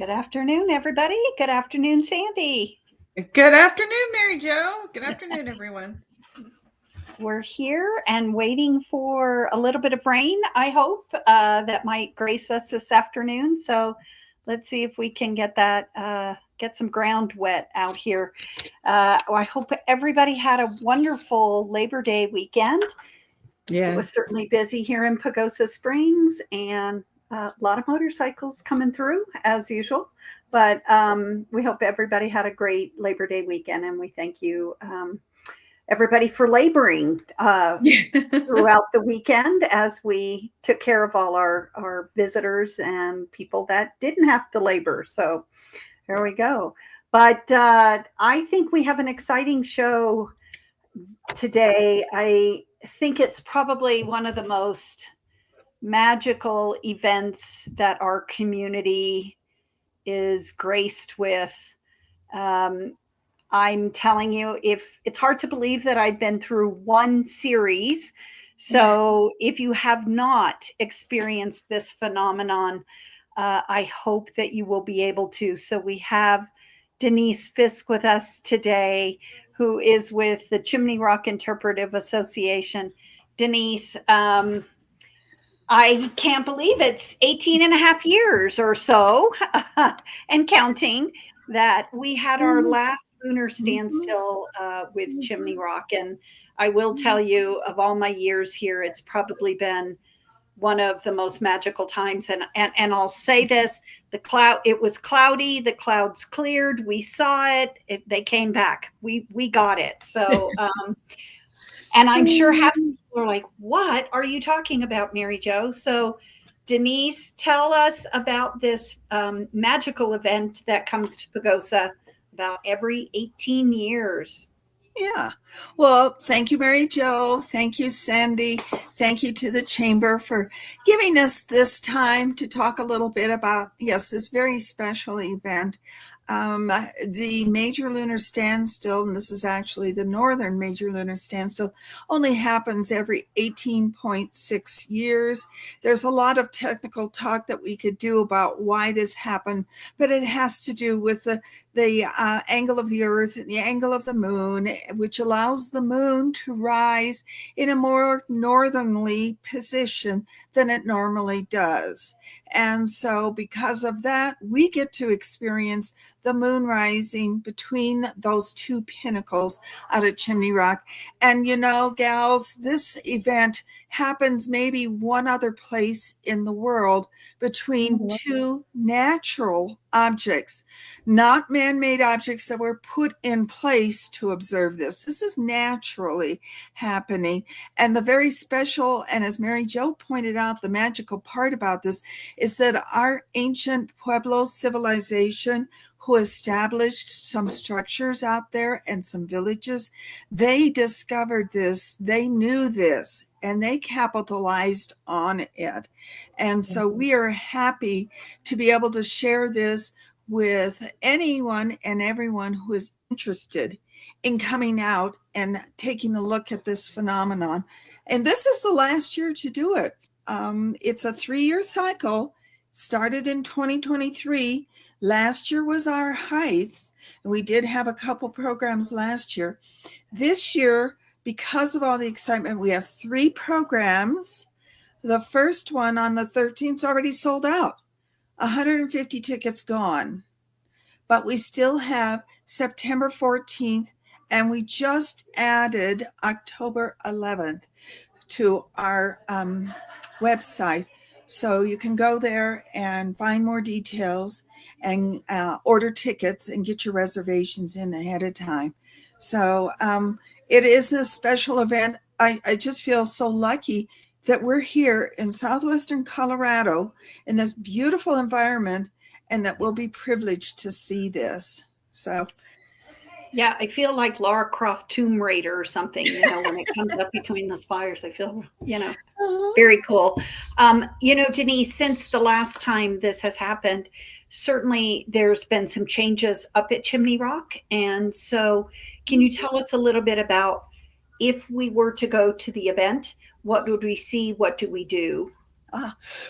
Good afternoon, everybody. Good afternoon, Sandy. Good afternoon, Mary Jo. Good afternoon, everyone. We're here and waiting for a little bit of rain, I hope, that might grace us this afternoon. So let's see if we can get that, get some ground wet out here. I hope everybody had a wonderful Labor Day weekend. It was Yes. certainly busy here in Pagosa Springs, and a lot of motorcycles coming through as usual. But we hope everybody had a great Labor Day weekend, and we thank you, everybody, for laboring throughout the weekend as we took care of all our visitors and people that didn't have to labor. So there we go. But I think we have an exciting show today. I think it's probably one of the most magical events that our community is graced with. I'm telling you, if it's hard to believe that I've been through one series. So if you have not experienced this phenomenon, I hope that you will be able to. So we have Denise Fisk with us today, who is with the Chimney Rock Interpretive Association. Denise, I can't believe it's 18 and a half years or so and counting that we had our last lunar standstill with Chimney Rock. And I will tell you, of all my years here, it's probably been one of the most magical times. And I'll say this, it was cloudy, the clouds cleared, we saw it, they came back. We got it. So and I'm sure half people are like, what are you talking about, Mary Jo? So Denise, tell us about this magical event that comes to Pagosa about every 18 years. Yeah. Well, thank you, Mary Jo. Thank you, Sandy. Thank you to the Chamber for giving us this time to talk a little bit about, yes, this very special event. The major lunar standstill, and this is actually the northern major lunar standstill, only happens every 18.6 years. There's a lot of technical talk that we could do about why this happened, but it has to do with the angle of the Earth and the angle of the moon, which allows the moon to rise in a more northerly position than it normally does. And so because of that, we get to experience the moon rising between those two pinnacles out at Chimney Rock. And you know, gals, this event happens maybe one other place in the world between two natural objects, not man-made objects that were put in place to observe this. This is naturally happening. And the very special, and as Mary Jo pointed out, the magical part about this is that our ancient Pueblo civilization, who established some structures out there and some villages, they discovered this, they knew this, and they capitalized on it. And so we are happy to be able to share this with anyone and everyone who is interested in coming out and taking a look at this phenomenon. And this is the last year to do it. It's a 3-year cycle, started in 2023. Last year was our height, and we did have a couple programs last year. This year, because of all the excitement, we have 3 programs. The first one on the 13th is already sold out. 150 tickets gone. But we still have September 14th, and we just added October 11th to our website. So you can go there and find more details and order tickets and get your reservations in ahead of time. So it is a special event. I just feel so lucky that we're here in southwestern Colorado in this beautiful environment and that we'll be privileged to see this. So yeah, I feel like Lara Croft Tomb Raider or something, you know, when it comes up between those fires. I feel, you know, very cool. You know, Denise, since the last time this has happened, certainly there's been some changes up at Chimney Rock. And so can you tell us a little bit about if we were to go to the event, what would we see? What do we do?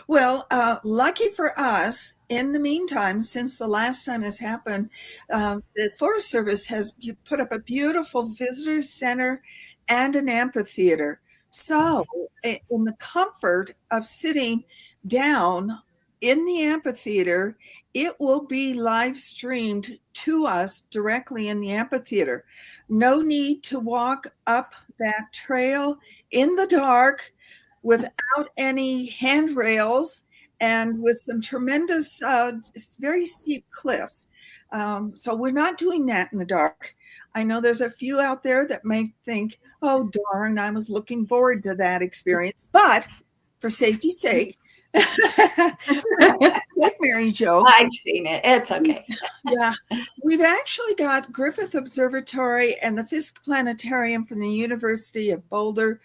Well, lucky for us, in the meantime, since the last time this happened, the Forest Service has put up a beautiful visitor center and an amphitheater. So, in the comfort of sitting down in the amphitheater, it will be live streamed to us directly in the amphitheater. No need to walk up that trail in the dark without any handrails and with some tremendous, very steep cliffs. So we're not doing that in the dark. I know there's a few out there that may think, oh, darn, I was looking forward to that experience. But for safety's sake, like Mary Jo. I've seen it. It's okay. Yeah. We've actually got Griffith Observatory and the Fisk Planetarium from the University of Boulder.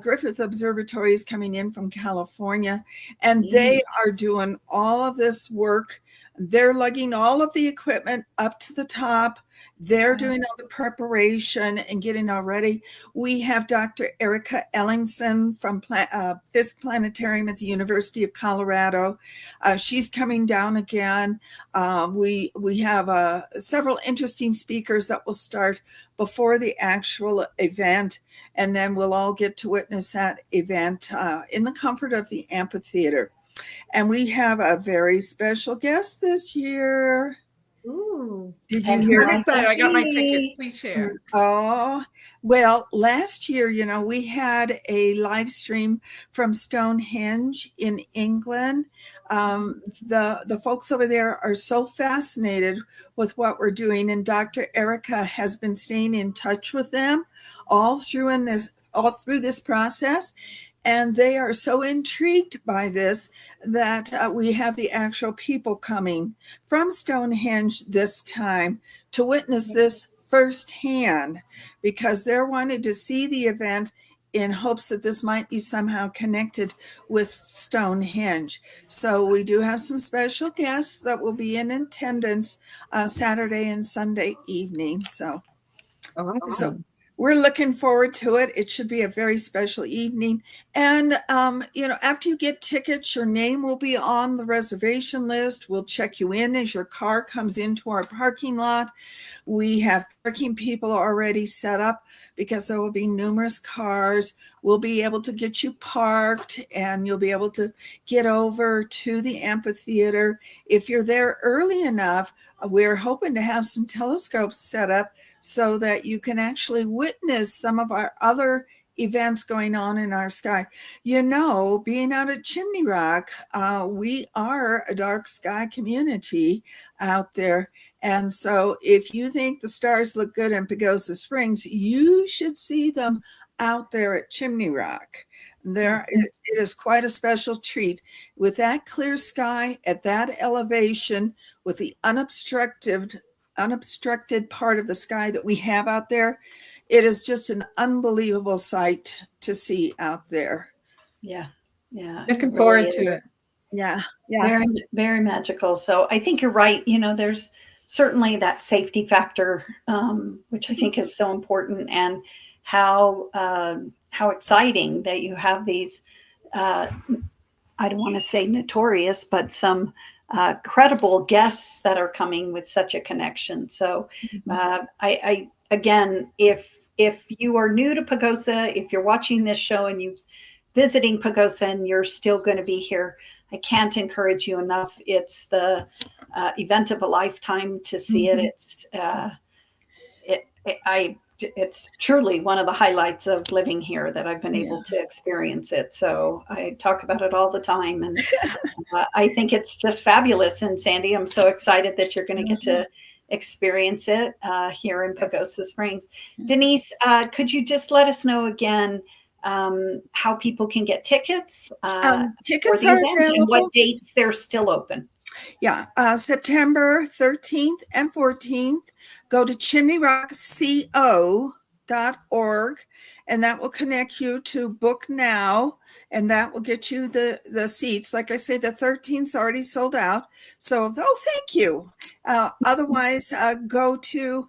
Griffith Observatory is coming in from California, and they are doing all of this work. They're lugging all of the equipment up to the top. They're doing all the preparation and getting all ready. We have Dr. Erica Ellingson from Fisk Planetarium at the University of Colorado. She's coming down again. We have several interesting speakers that will start before the actual event, and then we'll all get to witness that event in the comfort of the amphitheater. And we have a very special guest this year. Ooh. Did you hear? I'm excited. I got my tickets. Please share. Oh, well, last year, we had a live stream from Stonehenge in England. The folks over there are so fascinated with what we're doing, and Dr. Erica has been staying in touch with them all through this process. And they are so intrigued by this that we have the actual people coming from Stonehenge this time to witness this firsthand, because they're wanting to see the event in hopes that this might be somehow connected with Stonehenge. So we do have some special guests that will be in attendance Saturday and Sunday evening. So Awesome. we're looking forward to it. It should be a very special evening. And, after you get tickets, your name will be on the reservation list. We'll check you in as your car comes into our parking lot. We have parking people already set up because there will be numerous cars. We'll be able to get you parked, and you'll be able to get over to the amphitheater. If you're there early enough, we're hoping to have some telescopes set up so that you can actually witness some of our other events going on in our sky. Being out at Chimney Rock, we are a dark sky community out there. And so if you think the stars look good in Pagosa Springs, you should see them out there at Chimney Rock. It is quite a special treat. With that clear sky at that elevation, with the unobstructed part of the sky that we have out there, it is just an unbelievable sight to see out there. Yeah. Looking forward to it. Yeah. Very, very magical. So I think you're right. There's certainly that safety factor, which I think is so important, and how exciting that you have these, I don't want to say notorious, but some credible guests that are coming with such a connection. So I again, if you are new to Pagosa, if you're watching this show and you're visiting Pagosa and you're still going to be here, I can't encourage you enough. It's the event of a lifetime to see it. It's truly one of the highlights of living here that I've been able to experience it. So I talk about it all the time, and I think it's just fabulous. And Sandy, I'm so excited that you're going to get to experience it here in Pagosa Springs. Denise, could you just let us know again how people can get tickets? Tickets are available. And what dates they're still open. Yeah, September 13th and 14th. Go to chimneyrockco.org. and that will connect you to Book Now, and that will get you the seats. Like I say, the 13th's already sold out. So, thank you. Otherwise, go to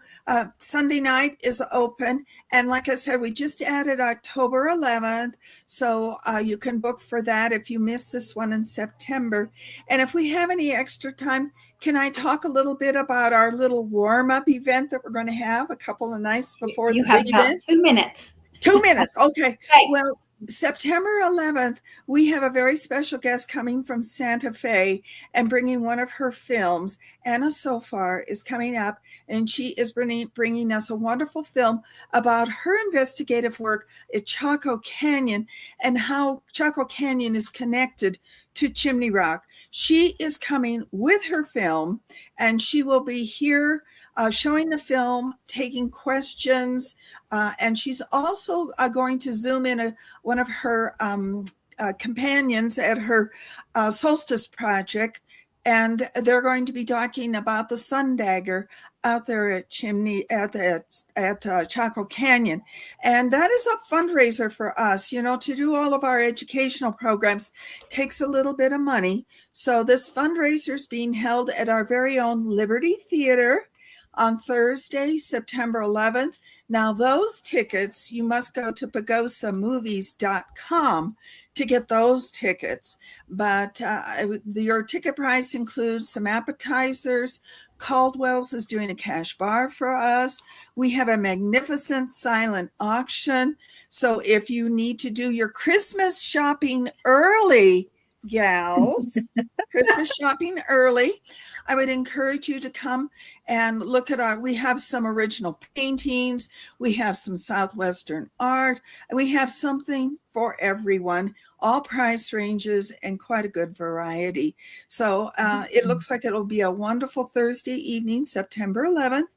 Sunday night is open. And like I said, we just added October 11th. So you can book for that if you miss this one in September. And if we have any extra time, can I talk a little bit about our little warm-up event that we're going to have a couple of nights before You the have big about event? 2 minutes. 2 minutes. Okay. Right. Well, September 11th, we have a very special guest coming from Santa Fe and bringing one of her films. Anna Sofar is coming up, and she is bringing us a wonderful film about her investigative work at Chaco Canyon and how Chaco Canyon is connected to Chimney Rock. She is coming with her film, and she will be here showing the film, taking questions, and she's also going to Zoom in one of her companions at her solstice project, and they're going to be talking about the sun dagger out there at Chaco Canyon. And that is a fundraiser for us. To do all of our educational programs takes a little bit of money. So this fundraiser is being held at our very own Liberty Theater on Thursday, September 11th. Now, those tickets, you must go to pagosamovies.com to get those tickets. But your ticket price includes some appetizers. Caldwell's is doing a cash bar for us. We have a magnificent silent auction. So if you need to do your Christmas shopping early, gals, Christmas shopping early, I would encourage you to come and look at we have some original paintings, we have some Southwestern art, and we have something for everyone, all price ranges and quite a good variety. So it looks like it'll be a wonderful Thursday evening, September 11th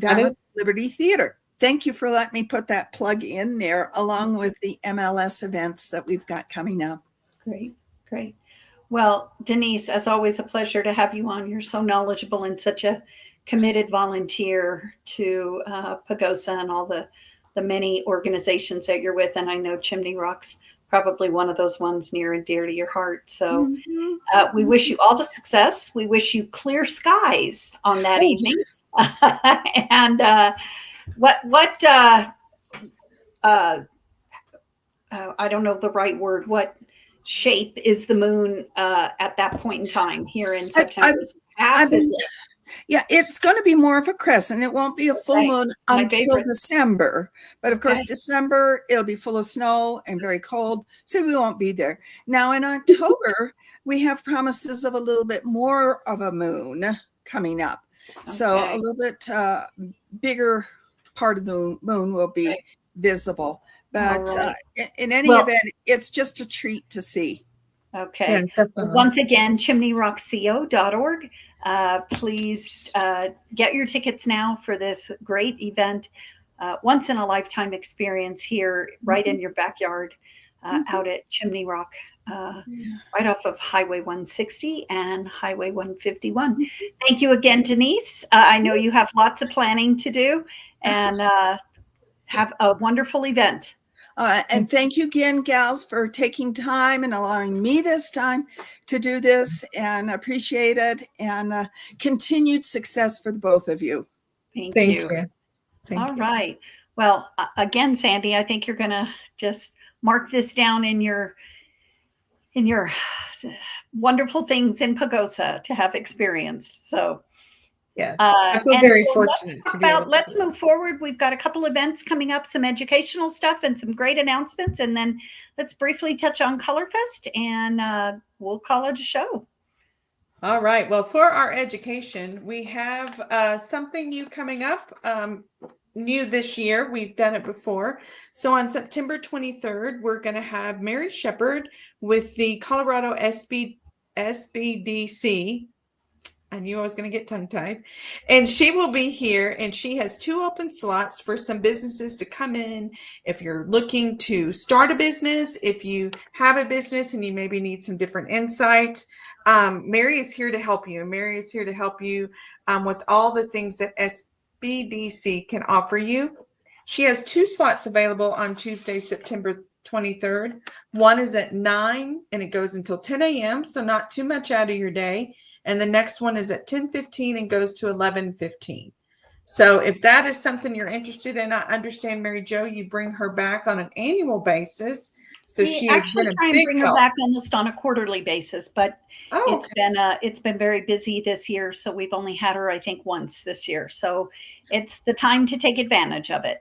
down at Liberty Theater. Thank you for letting me put that plug in there along with the MLS events that we've got coming up. Great. Well, Denise, as always, a pleasure to have you on. You're so knowledgeable and such a committed volunteer to Pagosa and all the many organizations that you're with. And I know Chimney Rock's probably one of those ones near and dear to your heart. So we wish you all the success. We wish you clear skies on that evening. And I don't know the right word. What shape is the moon at that point in time here in September? Yeah, it's going to be more of a crescent. It won't be a full moon until December. But of course, December, it'll be full of snow and very cold, so we won't be there. Now in October, we have promises of a little bit more of a moon coming up. So a little bit bigger part of the moon will be visible. But in any event, it's just a treat to see. Okay. Yeah, once again, chimneyrockco.org. Please get your tickets now for this great event. Once in a lifetime experience here, right in your backyard, out at Chimney Rock, right off of Highway 160 and Highway 151. Thank you again, Denise. I know you have lots of planning to do, and have a wonderful event. And thank you again, gals, for taking time and allowing me this time to do this, and appreciate it, and continued success for the both of you. Thank you. All right. Well, again, Sandy, I think you're going to just mark this down in your wonderful things in Pagosa to have experienced. So yes, I feel very fortunate to be able to. Let's move forward. We've got a couple events coming up, some educational stuff and some great announcements. And then let's briefly touch on Colorfest, and we'll call it a show. All right. Well, for our education, we have something new coming up. New this year. We've done it before. So on September 23rd, we're going to have Mary Shepard with the Colorado SBDC. I knew I was going to get tongue-tied. And she will be here, and she has 2 open slots for some businesses to come in. If you're looking to start a business, if you have a business and you maybe need some different insight, Mary is here to help you. Mary is here to help you with all the things that SBDC can offer you. She has 2 slots available on Tuesday, September 23rd. One is at 9 and it goes until 10 a.m. So not too much out of your day. And the next one is at 10:15 and goes to 11:15. So if that is something you're interested in, I understand, Mary Jo, you bring her back on an annual basis. So we she has actually been a try and big bring her help. back almost on a quarterly basis, but Oh, it's been very busy this year. So we've only had her, I think, once this year. So it's the time to take advantage of it.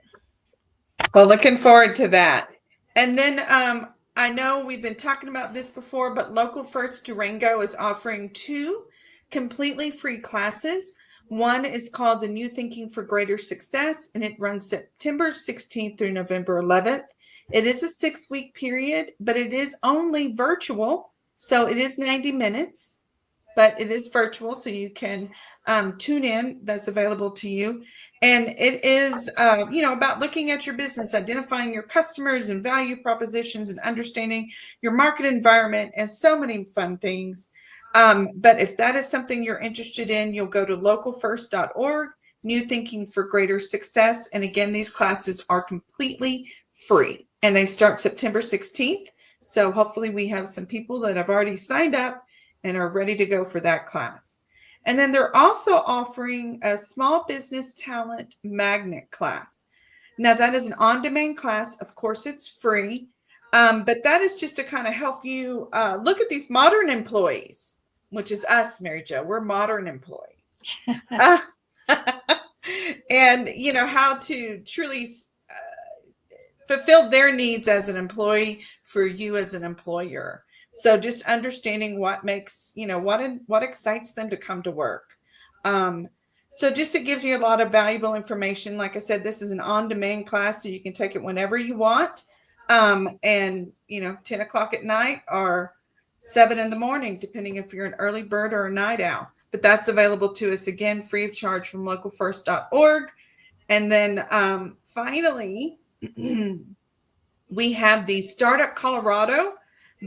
well, looking forward to that. And then I know we've been talking about this before, but Local First Durango is offering 2 completely free classes. One is called the New Thinking for Greater Success, and it runs September 16th through November 11th. It is a 6-week period, but it is only virtual. So it is 90 minutes, but it is virtual. So you can tune in. That's available to you. And it is, about looking at your business, identifying your customers and value propositions and understanding your market environment and so many fun things. But if that is something you're interested in, you'll go to localfirst.org, New Thinking for Greater Success. And again, these classes are completely free and they start September 16th. So hopefully we have some people that have already signed up and are ready to go for that class. And then they're also offering a small business talent magnet class. Now that is an on-demand class. Of course, it's free, but that is just to kind of help you look at these modern employees, which is us, Mary Jo. We're modern employees. And, how to truly fulfill their needs as an employee for you as an employer. So just understanding what makes, what excites them to come to work. So just it gives you a lot of valuable information. Like I said, this is an on-demand class, so you can take it whenever you want. And 10 o'clock at night or 7 in the morning, depending if you're an early bird or a night owl. But that's available to us, again, free of charge from localfirst.org. And then finally, we have the Startup Colorado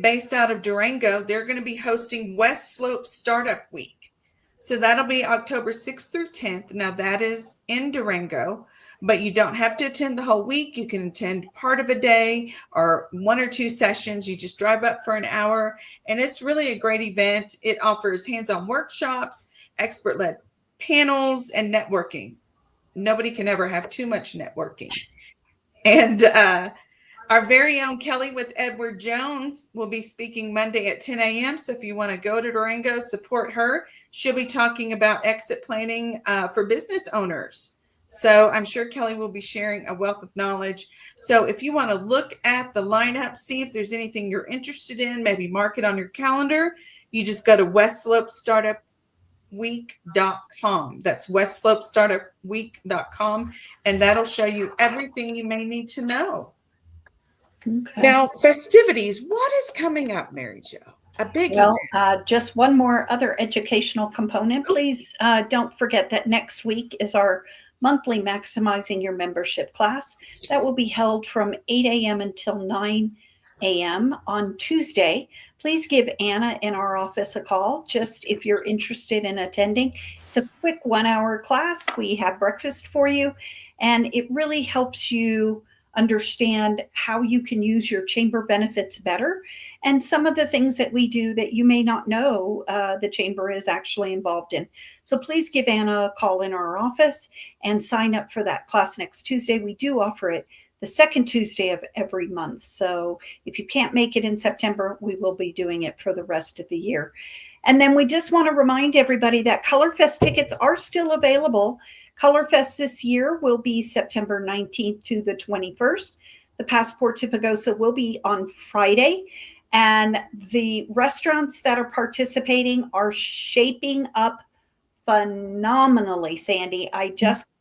based out of Durango. They're going to be hosting West Slope Startup Week. So that'll be October 6th through 10th. Now that is in Durango, but you don't have to attend the whole week. You can attend part of a day or 1 or 2 sessions. You just drive up for an hour, and it's really a great event. It offers hands-on workshops, expert-led panels, and networking. Nobody can ever have too much networking. And our very own Kelly with Edward Jones will be speaking Monday at 10 a.m. So if you want to go to Durango, support her. She'll be talking about exit planning for business owners. So I'm sure Kelly will be sharing a wealth of knowledge. So if you want to look at the lineup, see if there's anything you're interested in, maybe mark it on your calendar, you just go to westslope.startupweek.com. That's westslope.startupweek.com, and that'll show you everything you may need to know. Okay. Now, festivities, what is coming up, Mary Jo? A big event. Just one more other educational component. Please don't forget that next week is our monthly Maximizing Your Membership class. That will be held from 8 a.m. until 9 a.m. on Tuesday. Please give Anna in our office a call, just if you're interested in attending. It's a quick 1-hour class. We have breakfast for you, and it really helps you understand how you can use your chamber benefits better, and some of the things that we do that you may not know the chamber is actually involved in. So please give Anna a call in our office and sign up for that class next Tuesday. We do offer it the second Tuesday of every month. So if you can't make it in September, we will be doing it for the rest of the year. And then we just want to remind everybody that ColorFest tickets are still available. ColorFest this year will be September 19th to the 21st. The Passport to Pagosa will be on Friday. And the restaurants that are participating are shaping up phenomenally, Sandy.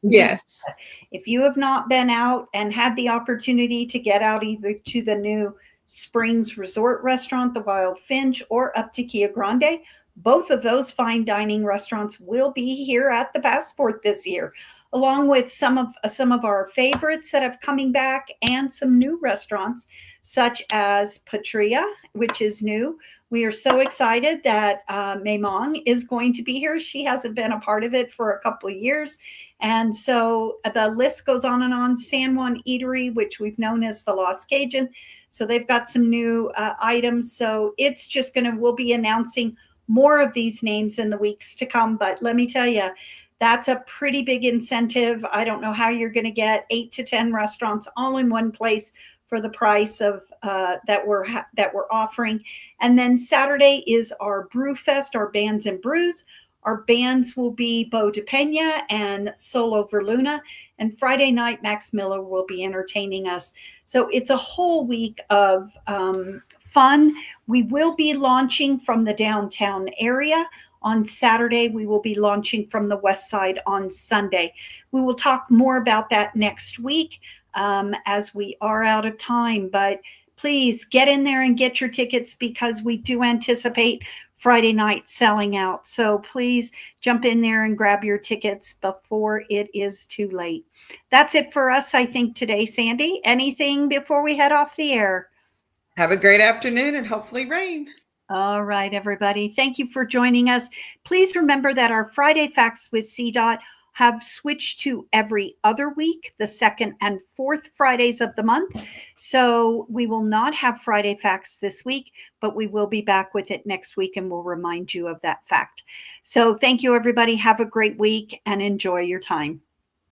Yes. If you have not been out and had the opportunity to get out either to the new Springs Resort Restaurant, the Wild Finch, or up to Kia Grande, Both of those fine dining restaurants will be here at the Passport this year, along with some of our favorites that have coming back and some new restaurants such as Patria, which is new. We are so excited that Mei Mong is going to be here. She hasn't been a part of it for a couple of years. And so the list goes on and on. San Juan Eatery, which we've known as the Lost Cajun. So they've got some new items. So it's just we'll be announcing more of these names in the weeks to come. But let me tell you, that's a pretty big incentive. I don't know how you're going to get 8 to 10 restaurants all in one place for the price of that we're offering. And then Saturday is our Brew Fest, our Bands and Brews. Our bands will be Bo de Pena and Solo Verluna. And Friday night, Max Miller will be entertaining us. So it's a whole week of fun. We will be launching from the downtown area on Saturday. We will be launching from the west side on Sunday. We will talk more about that next week as we are out of time. But please get in there and get your tickets because we do anticipate Friday night selling out. So please jump in there and grab your tickets before it is too late. That's it for us, I think, today, Sandy. Anything before we head off the air? Have a great afternoon and hopefully rain. All right, everybody. Thank you for joining us. Please remember that our Friday Facts with CDOT have switched to every other week, the second and fourth Fridays of the month. So we will not have Friday Facts this week, but we will be back with it next week and we'll remind you of that fact. So thank you, everybody. Have a great week and enjoy your time.